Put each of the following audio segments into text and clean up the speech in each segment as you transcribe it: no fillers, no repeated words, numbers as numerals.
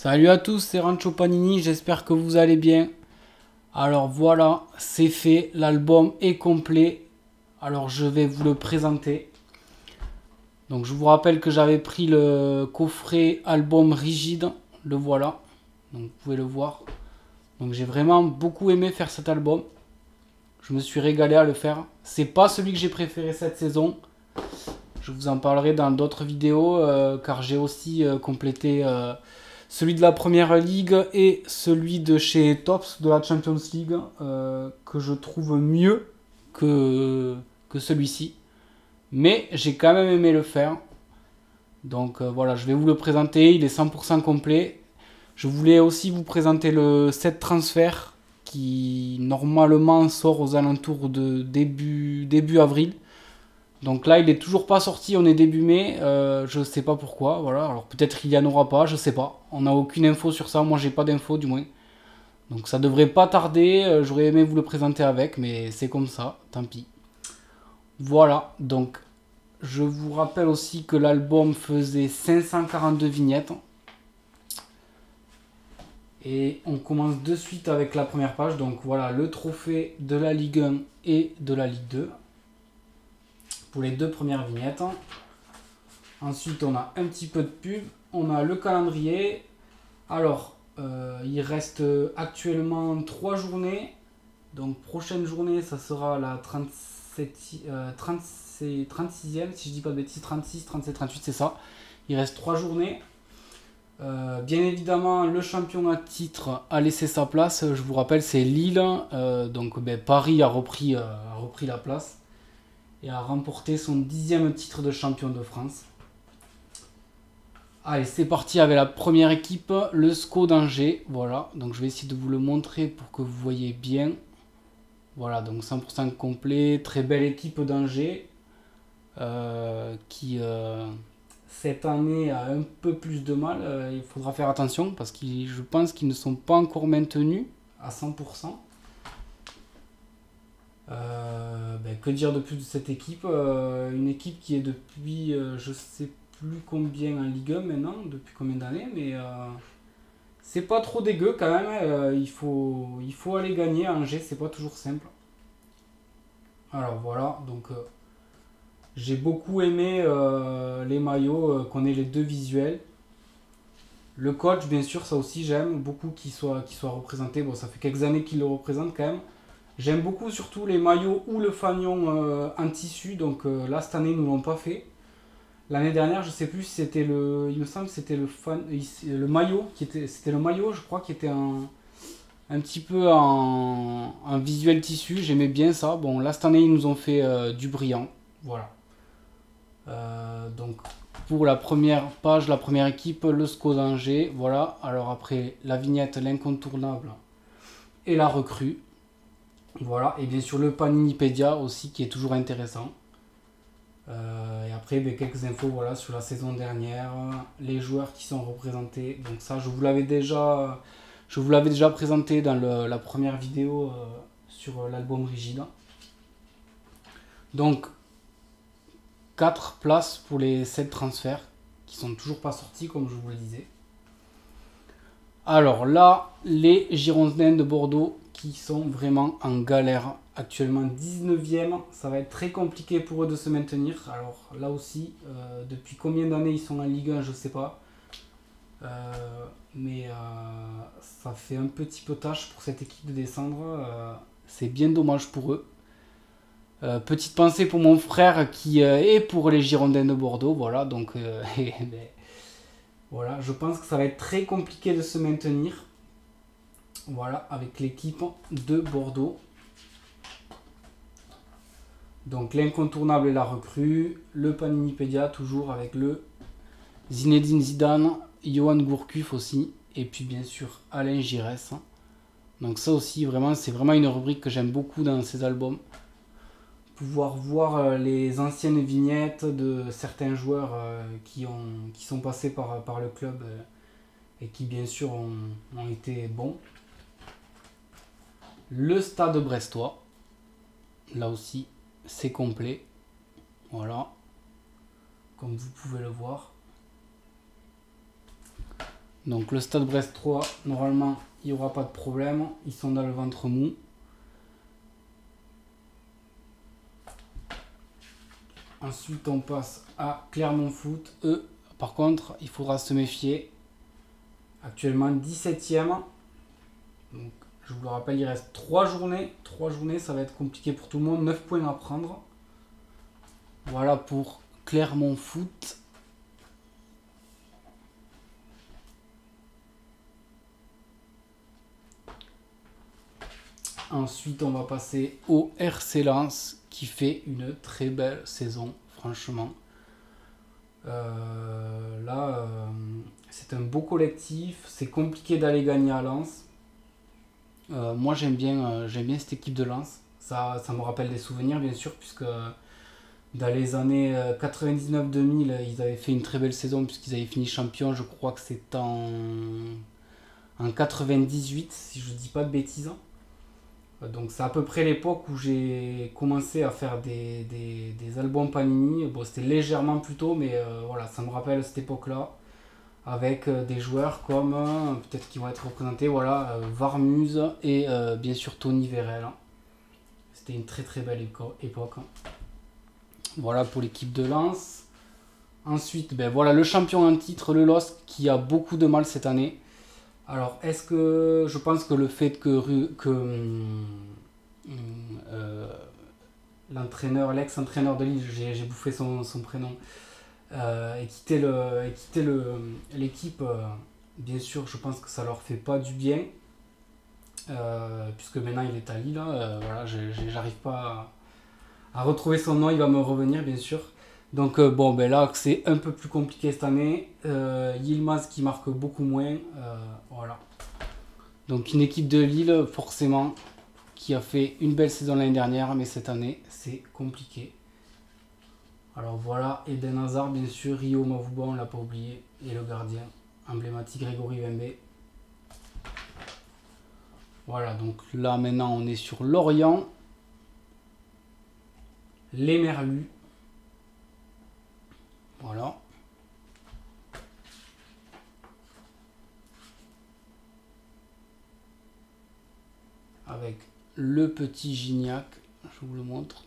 Salut à tous, c'est Rancho Panini, j'espère que vous allez bien. Alors voilà, c'est fait, l'album est complet. Alors je vais vous le présenter. Donc je vous rappelle que j'avais pris le coffret album rigide, le voilà. Donc vous pouvez le voir. Donc j'ai vraiment beaucoup aimé faire cet album. Je me suis régalé à le faire. C'est pas celui que j'ai préféré cette saison. Je vous en parlerai dans d'autres vidéos car j'ai aussi complété celui de la Première Ligue et celui de chez Tops de la Champions League que je trouve mieux que celui-ci. Mais j'ai quand même aimé le faire. Donc voilà, je vais vous le présenter. Il est 100% complet. Je voulais aussi vous présenter le set transfert qui normalement sort aux alentours de début avril. Donc là, il est toujours pas sorti, on est début mai, je sais pas pourquoi, voilà. Alors peut-être qu'il y en aura pas, je sais pas. On n'a aucune info sur ça, moi j'ai pas d'info du moins. Donc ça devrait pas tarder, j'aurais aimé vous le présenter avec, mais c'est comme ça, tant pis. Voilà, donc je vous rappelle aussi que l'album faisait 542 vignettes. Et on commence de suite avec la première page, donc voilà le trophée de la Ligue 1 et de la Ligue 2. Pour les deux premières vignettes. Ensuite, on a un petit peu de pub. On a le calendrier. Alors, il reste actuellement 3 journées. Donc, prochaine journée, ça sera la 36e, si je dis pas de bêtises, 36, 37, 38, c'est ça. Il reste 3 journées. Bien évidemment, le champion à titre a laissé sa place. Je vous rappelle, c'est Lille. Donc, Paris a repris la place et a remporté son 10e titre de champion de France. Allez, c'est parti avec la première équipe, le SCO d'Angers. Voilà, donc je vais essayer de vous le montrer pour que vous voyez bien. Voilà, donc 100% complet, très belle équipe d'Angers qui cette année a un peu plus de mal. Il faudra faire attention parce que je pense qu'ils ne sont pas encore maintenus à 100%. Que dire de plus de cette équipe, une équipe qui est depuis, je sais plus combien en Ligue 1 maintenant, depuis combien d'années, mais c'est pas trop dégueu quand même. Il faut aller gagner à Angers, c'est pas toujours simple. Alors voilà, donc j'ai beaucoup aimé les maillots, qu'on ait les deux visuels. Le coach, bien sûr, ça aussi j'aime beaucoup qu'il soit représenté. Bon, ça fait quelques années qu'il le représente quand même. J'aime beaucoup surtout les maillots ou le fanion en tissu. Donc là, cette année, ils ne l'ont pas fait. L'année dernière, je sais plus si c'était le. Il me semble que c'était le maillot qui était. C'était le maillot, je crois, qui était un petit peu en visuel tissu. J'aimais bien ça. Bon, là, cette année, ils nous ont fait du brillant. Voilà. Donc, pour la première page, la première équipe, le SCO d'Angers. Voilà. Alors, après, la vignette, l'incontournable et la recrue. Voilà, et bien sûr le Paninipedia aussi qui est toujours intéressant. Et après quelques infos voilà, sur la saison dernière, les joueurs qui sont représentés. Donc ça je vous l'avais déjà présenté dans la première vidéo sur l'album rigide. Donc 4 places pour les 7 transferts qui sont toujours pas sortis comme je vous le disais. Alors là, les Girondins de Bordeaux qui sont vraiment en galère. Actuellement 19e, ça va être très compliqué pour eux de se maintenir. Alors là aussi, depuis combien d'années ils sont en Ligue 1, je ne sais pas. Mais ça fait un petit peu tâche pour cette équipe de descendre. C'est bien dommage pour eux. Petite pensée pour mon frère qui est pour les Girondins de Bordeaux. Voilà, donc voilà, je pense que ça va être très compliqué de se maintenir. Voilà, avec l'équipe de Bordeaux. Donc l'incontournable est la recrue, le Paninipedia toujours avec le Zinedine Zidane, Johan Gourcuff aussi, et puis bien sûr Alain Giresse. Donc ça aussi vraiment, c'est vraiment une rubrique que j'aime beaucoup dans ces albums. Pouvoir voir les anciennes vignettes de certains joueurs qui sont passés par le club et qui bien sûr ont été bons. Le Stade brestois, là aussi c'est complet, voilà, comme vous pouvez le voir. Donc le Stade Brest 3, normalement, il n'y aura pas de problème. Ils sont dans le ventre mou. Ensuite, on passe à Clermont Foot. Eux, par contre, il faudra se méfier. Actuellement 17e. Donc, je vous le rappelle, il reste 3 journées. 3 journées, ça va être compliqué pour tout le monde. 9 points à prendre. Voilà pour Clermont Foot. Ensuite, on va passer au RC Lens qui fait une très belle saison, franchement. Là, c'est un beau collectif. C'est compliqué d'aller gagner à Lens. Moi, j'aime bien cette équipe de Lens. Ça me rappelle des souvenirs, bien sûr, puisque dans les années 99-2000, ils avaient fait une très belle saison, puisqu'ils avaient fini champion. Je crois que c'est en 98, si je ne dis pas de bêtises. Donc c'est à peu près l'époque où j'ai commencé à faire des albums Panini. Bon, c'était légèrement plus tôt, mais voilà, ça me rappelle cette époque-là. Avec des joueurs comme, peut-être qui vont être représentés, voilà, Varmuse et bien sûr Tony Vérel. C'était une très très belle époque. Voilà pour l'équipe de Lens. Ensuite, ben voilà, le champion en titre, le LOSC, qui a beaucoup de mal cette année. Alors, est-ce que je pense que le fait que l'entraîneur, l'ex-entraîneur de Lille, j'ai bouffé son prénom, ait quitté l'équipe, bien sûr, je pense que ça leur fait pas du bien, puisque maintenant il est à Lille. Voilà, j'arrive pas à retrouver son nom, il va me revenir, bien sûr. Donc bon, ben là c'est un peu plus compliqué cette année. Yilmaz qui marque beaucoup moins. Voilà. Donc une équipe de Lille forcément qui a fait une belle saison l'année dernière, mais cette année c'est compliqué. Alors voilà, Eden Hazard bien sûr, Rio Mavuba on l'a pas oublié, et le gardien emblématique Grégory Vembe. Voilà, donc là maintenant on est sur Lorient. Les Merlus. Voilà. Avec le petit Gignac, je vous le montre,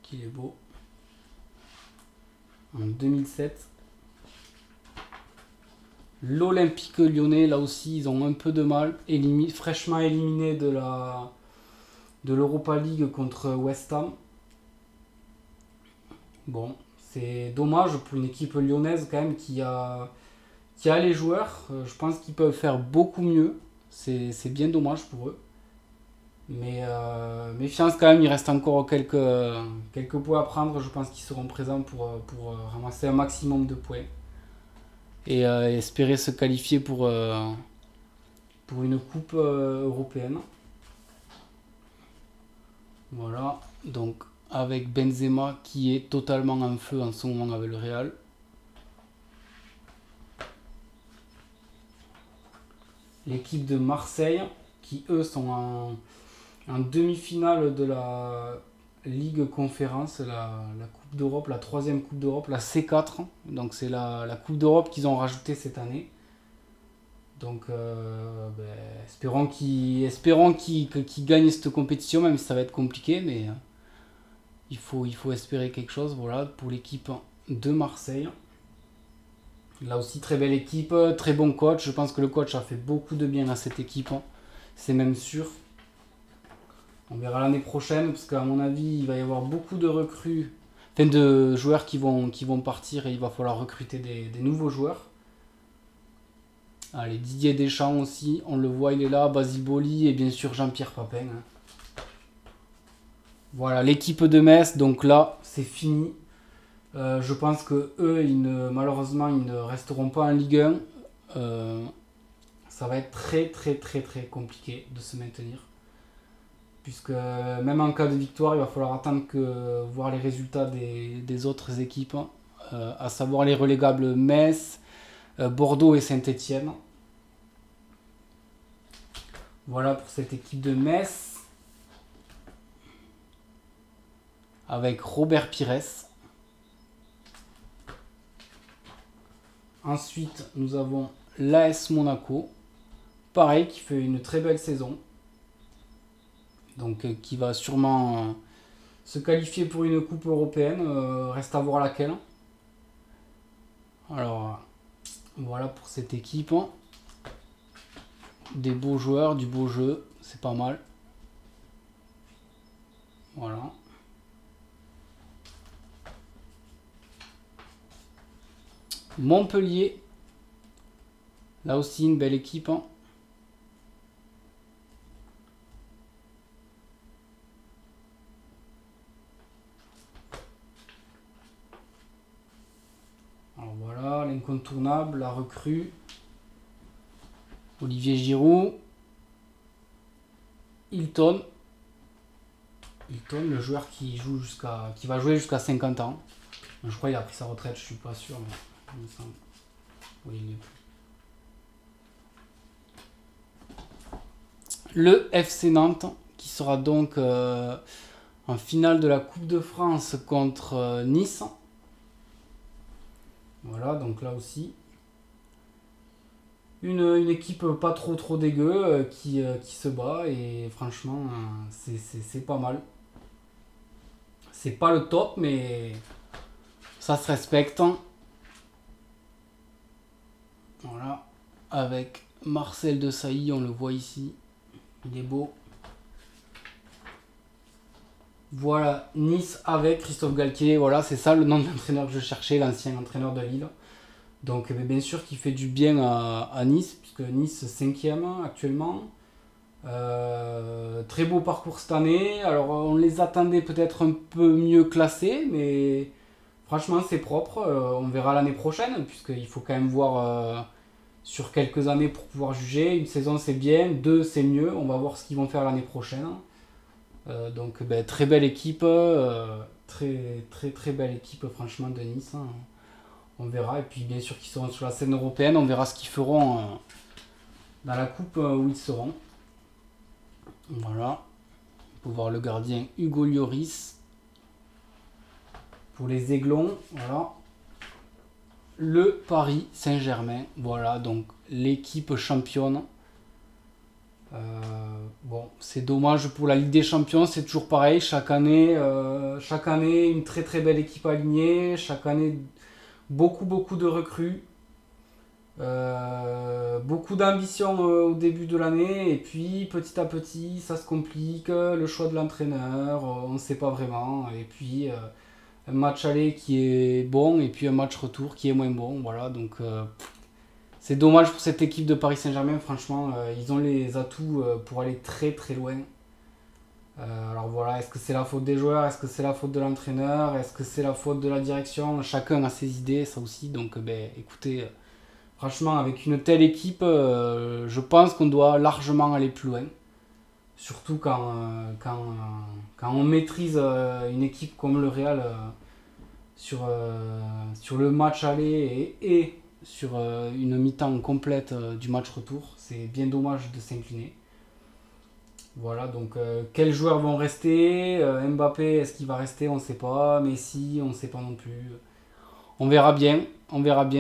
qu'il est beau. En 2007. L'Olympique Lyonnais, là aussi, ils ont un peu de mal. Fraîchement éliminé de l'Europa League contre West Ham. Bon, c'est dommage pour une équipe lyonnaise quand même qui a les joueurs. Je pense qu'ils peuvent faire beaucoup mieux. C'est bien dommage pour eux. Mais méfiance quand même, il reste encore quelques points à prendre. Je pense qu'ils seront présents pour ramasser un maximum de points. Et espérer se qualifier pour une coupe européenne. Voilà, donc avec Benzema qui est totalement en feu en ce moment avec le Real. L'équipe de Marseille qui eux sont en demi-finale de la Ligue Conférence, la Coupe d'Europe, la troisième Coupe d'Europe, la C4. Donc c'est la Coupe d'Europe qu'ils ont rajoutée cette année. Donc espérons qu'ils gagnent cette compétition, même si ça va être compliqué, mais il faut espérer quelque chose. Voilà pour l'équipe de Marseille. Là aussi très belle équipe, très bon coach. Je pense que le coach a fait beaucoup de bien à cette équipe, c'est même sûr. On verra l'année prochaine, parce qu'à mon avis, il va y avoir beaucoup de recrues, enfin de joueurs qui vont partir, et il va falloir recruter des nouveaux joueurs. Allez, Didier Deschamps aussi, on le voit, il est là, Basile Boli et bien sûr Jean-Pierre Papin. Voilà, l'équipe de Metz, donc là, c'est fini. Je pense que eux, malheureusement, ils ne resteront pas en Ligue 1. Ça va être très très très très compliqué de se maintenir. Puisque même en cas de victoire, il va falloir attendre voir les résultats des autres équipes, à savoir les relégables Metz, Bordeaux et Saint-Étienne. Voilà pour cette équipe de Metz. Avec Robert Pires. Ensuite, nous avons l'AS Monaco. Pareil, qui fait une très belle saison. Donc qui va sûrement se qualifier pour une coupe européenne. Reste à voir laquelle. Alors voilà pour cette équipe. Des beaux joueurs, du beau jeu, c'est pas mal. Voilà. Montpellier. Là aussi une belle équipe. Alors voilà, l'incontournable, la recrue. Olivier Giroud. Hilton. Hilton, le joueur qui va jouer jusqu'à 50 ans. Je crois qu'il a pris sa retraite, je suis pas sûr, mais il me semble. Oui, il est plus. Le FC Nantes, qui sera donc en finale de la Coupe de France contre Nice. Voilà, donc là aussi. Une équipe pas trop dégueu qui se bat et franchement c'est pas mal. C'est pas le top mais ça se respecte. Voilà, avec Marcel Desailly, on le voit ici, il est beau. Voilà, Nice avec Christophe Galtier, voilà c'est ça le nom de l'entraîneur que je cherchais, l'ancien entraîneur de Lille. Donc bien sûr qu'il fait du bien à Nice, puisque Nice 5e actuellement. Très beau parcours cette année. Alors on les attendait peut-être un peu mieux classés, mais franchement c'est propre. On verra l'année prochaine, puisqu'il faut quand même voir sur quelques années pour pouvoir juger. Une saison c'est bien, deux c'est mieux. On va voir ce qu'ils vont faire l'année prochaine. Donc très belle équipe, très belle équipe franchement de Nice. On verra, et puis bien sûr qu'ils seront sur la scène européenne, on verra ce qu'ils feront dans la coupe où ils seront. Voilà. On peut voir le gardien Hugo Lloris. Pour les Aiglons, voilà. Le Paris Saint-Germain, voilà, donc l'équipe championne. Bon, c'est dommage pour la Ligue des Champions, c'est toujours pareil, chaque année une très belle équipe alignée, chaque année beaucoup de recrues, beaucoup d'ambition au début de l'année, et puis petit à petit ça se complique, le choix de l'entraîneur, on ne sait pas vraiment, et puis un match aller qui est bon, et puis un match retour qui est moins bon, voilà, donc c'est dommage pour cette équipe de Paris Saint-Germain, franchement, ils ont les atouts pour aller très loin. Alors voilà, est-ce que c'est la faute des joueurs, est-ce que c'est la faute de l'entraîneur, est-ce que c'est la faute de la direction? Chacun a ses idées, ça aussi, donc écoutez, franchement avec une telle équipe, je pense qu'on doit largement aller plus loin. Surtout quand on maîtrise une équipe comme le Real sur le match aller et sur une mi-temps complète du match retour, c'est bien dommage de s'incliner. Voilà, donc quels joueurs vont rester? Mbappé, est-ce qu'il va rester? On ne sait pas. Messi, on ne sait pas non plus. On verra bien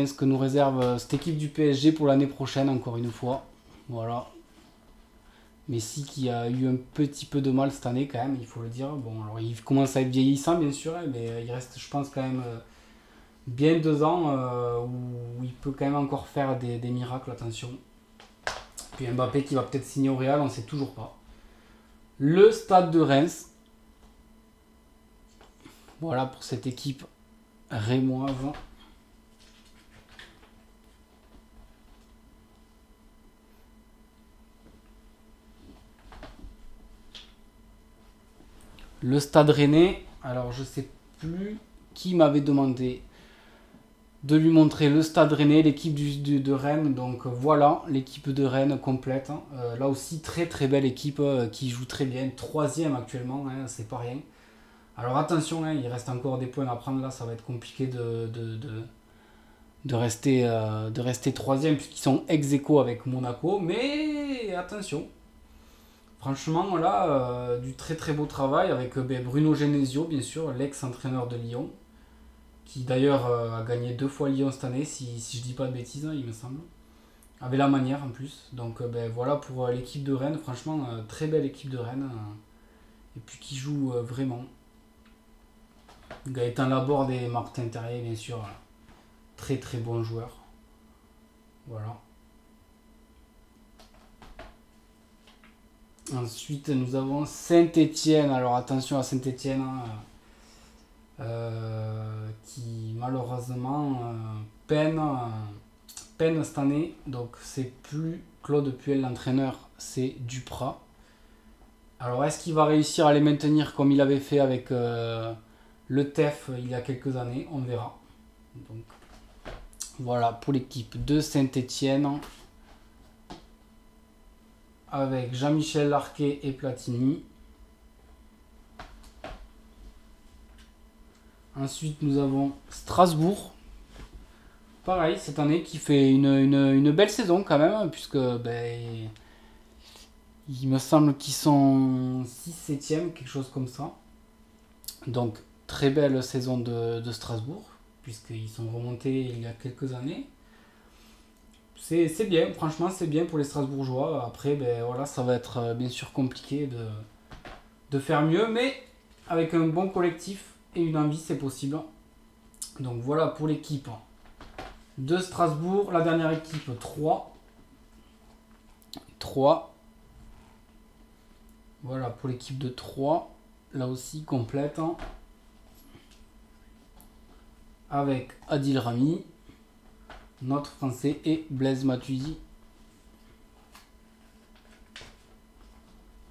ce que nous réserve cette équipe du PSG pour l'année prochaine, encore une fois. Voilà. Messi qui a eu un petit peu de mal cette année quand même, il faut le dire. Bon, alors il commence à être vieillissant bien sûr, mais il reste, je pense, quand même bien 2 ans où il peut quand même encore faire des miracles, attention. Puis Mbappé qui va peut-être signer au Real, on ne sait toujours pas. Le Stade de Reims. Voilà pour cette équipe rémoise. Le Stade Rennais. Alors je sais plus qui m'avait demandé de lui montrer le Stade Rennais, l'équipe de Rennes. Donc voilà, l'équipe de Rennes complète. Là aussi, très belle équipe qui joue très bien. 3e actuellement, hein, c'est pas rien. Alors attention, hein, il reste encore des points à prendre là. Ça va être compliqué de rester 3e puisqu'ils sont ex-aequo avec Monaco. Mais attention. Franchement, là, du très beau travail avec Bruno Genesio, bien sûr, l'ex-entraîneur de Lyon, qui d'ailleurs a gagné 2 fois Lyon cette année, si je dis pas de bêtises, hein, il me semble. Avec la manière en plus. Donc ben, voilà pour l'équipe de Rennes. Franchement, très belle équipe de Rennes. Et puis qui joue vraiment. Gaëtan Laborde et Martin Terrier, bien sûr. Très très bons joueurs. Voilà. Ensuite, nous avons Saint-Étienne. Alors attention à Saint-Étienne, qui malheureusement peine cette année. Donc c'est plus Claude Puel l'entraîneur, c'est Duprat. Alors est-ce qu'il va réussir à les maintenir comme il avait fait avec le TEF il y a quelques années? On verra. Donc voilà pour l'équipe de Saint-Étienne. Avec Jean-Michel Larquet et Platini. Ensuite, nous avons Strasbourg. Pareil, cette année, qui fait une belle saison quand même, puisque ben, il me semble qu'ils sont 6-7e, quelque chose comme ça. Donc, très belle saison de Strasbourg, puisqu'ils sont remontés il y a quelques années. C'est bien, franchement, c'est bien pour les Strasbourgeois. Après, ben, voilà, ça va être bien sûr compliqué de faire mieux, mais avec un bon collectif et une envie, c'est possible. Donc voilà pour l'équipe de Strasbourg. La dernière équipe, 3. Voilà pour l'équipe de 3. Là aussi, complète. Avec Adil Rami, notre Français, et Blaise Matuidi.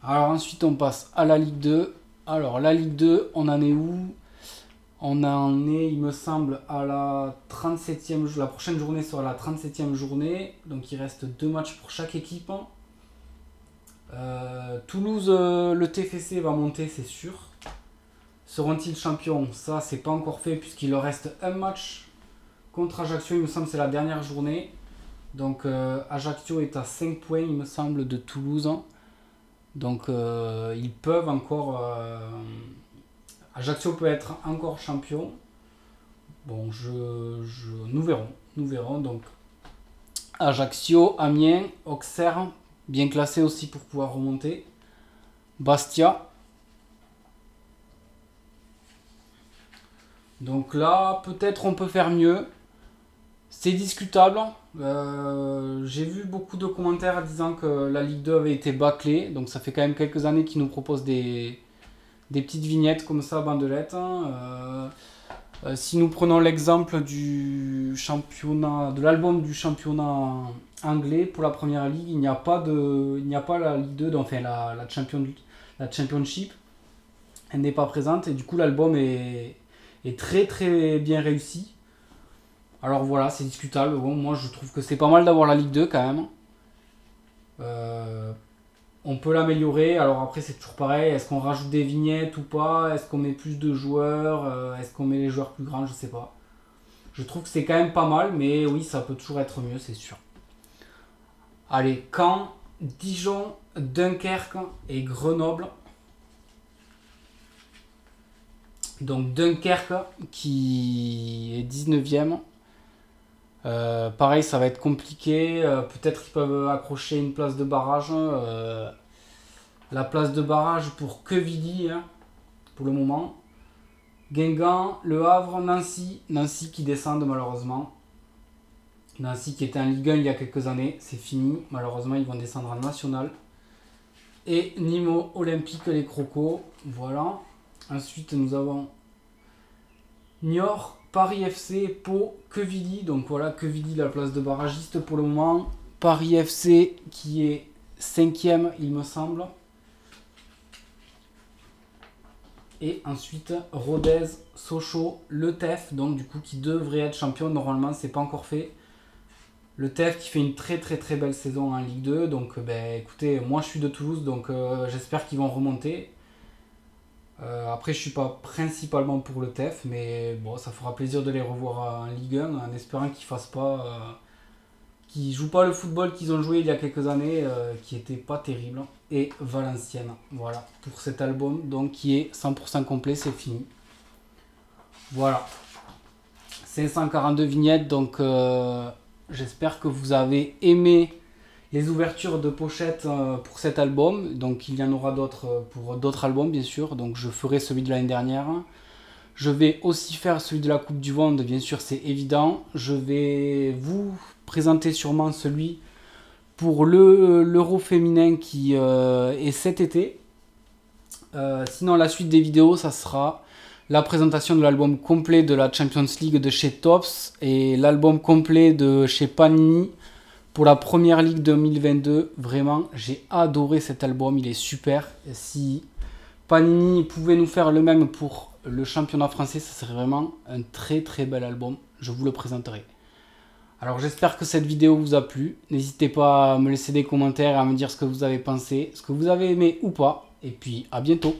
Alors ensuite, on passe à la Ligue 2. Alors la Ligue 2, on en est où? On en est, il me semble, à la 37e. La prochaine journée sera la 37e journée. Donc il reste 2 matchs pour chaque équipe. Toulouse, le TFC va monter, c'est sûr. Seront-ils champions? Ça, c'est pas encore fait puisqu'il leur reste un match contre Ajaccio. Il me semble que c'est la dernière journée. Donc Ajaccio est à 5 points, il me semble, de Toulouse. Donc ils peuvent encore... Ajaccio peut être encore champion. Bon, nous verrons. Nous verrons. Donc Ajaccio, Amiens, Auxerre, bien classé aussi pour pouvoir remonter. Bastia. Donc là, peut-être on peut faire mieux. C'est discutable. J'ai vu beaucoup de commentaires disant que la Ligue 2 avait été bâclée. Donc ça fait quand même quelques années qu'ils nous proposent des petites vignettes comme ça, bandelettes. Si nous prenons l'exemple du championnat, de l'album du championnat anglais pour la première ligue, il n'y a pas la Ligue 2, enfin la Championship, elle n'est pas présente et du coup l'album est très très bien réussi. Alors voilà, c'est discutable. Bon, moi je trouve que c'est pas mal d'avoir la Ligue 2 quand même. On peut l'améliorer. Alors après c'est toujours pareil. Est-ce qu'on rajoute des vignettes ou pas? Est-ce qu'on met plus de joueurs? Est-ce qu'on met les joueurs plus grands? Je sais pas. Je trouve que c'est quand même pas mal. Mais oui, ça peut toujours être mieux, c'est sûr. Allez, Caen, Dijon, Dunkerque et Grenoble. Donc Dunkerque qui est 19e. Pareil, ça va être compliqué. Peut-être qu'ils peuvent accrocher une place de barrage. La place de barrage pour Quevilly, hein, pour le moment. Guingamp, Le Havre, Nancy. Nancy qui descendent malheureusement. Nancy qui était en Ligue 1 il y a quelques années. C'est fini. Malheureusement, ils vont descendre en national. Et Nîmes Olympique, les Crocos. Voilà. Ensuite, nous avons Niort, Paris FC, Pau, Quevilly. Donc voilà, Quevilly, la place de barragiste pour le moment. Paris FC qui est 5e, il me semble. Et ensuite, Rodez, Sochaux, le TEF, donc du coup qui devrait être champion. Normalement, c'est pas encore fait. Le TEF qui fait une très très très belle saison en Ligue 2. Donc écoutez, moi je suis de Toulouse, donc j'espère qu'ils vont remonter. Après, je suis pas principalement pour le TEF, mais bon, ça fera plaisir de les revoir en Ligue 1, en espérant qu'ils fassent pas, qu'ils jouent pas le football qu'ils ont joué il y a quelques années, qui était pas terrible. Et Valenciennes, voilà pour cet album, donc qui est 100% complet, c'est fini. Voilà, 542 vignettes, donc J'espère que vous avez aimé les ouvertures de pochette pour cet album. Donc il y en aura d'autres pour d'autres albums bien sûr. Donc je ferai celui de l'année dernière. Je vais aussi faire celui de la Coupe du Monde, bien sûr c'est évident. Je vais vous présenter sûrement celui pour l'Euro féminin qui est cet été. Sinon la suite des vidéos ça sera la présentation de l'album complet de la Champions League de chez Topps et l'album complet de chez Panini pour la première ligue 2022. Vraiment j'ai adoré cet album, il est super. Et si Panini pouvait nous faire le même pour le championnat français, ça serait vraiment un très très bel album, je vous le présenterai. Alors j'espère que cette vidéo vous a plu, n'hésitez pas à me laisser des commentaires et à me dire ce que vous avez pensé, ce que vous avez aimé ou pas, et puis à bientôt.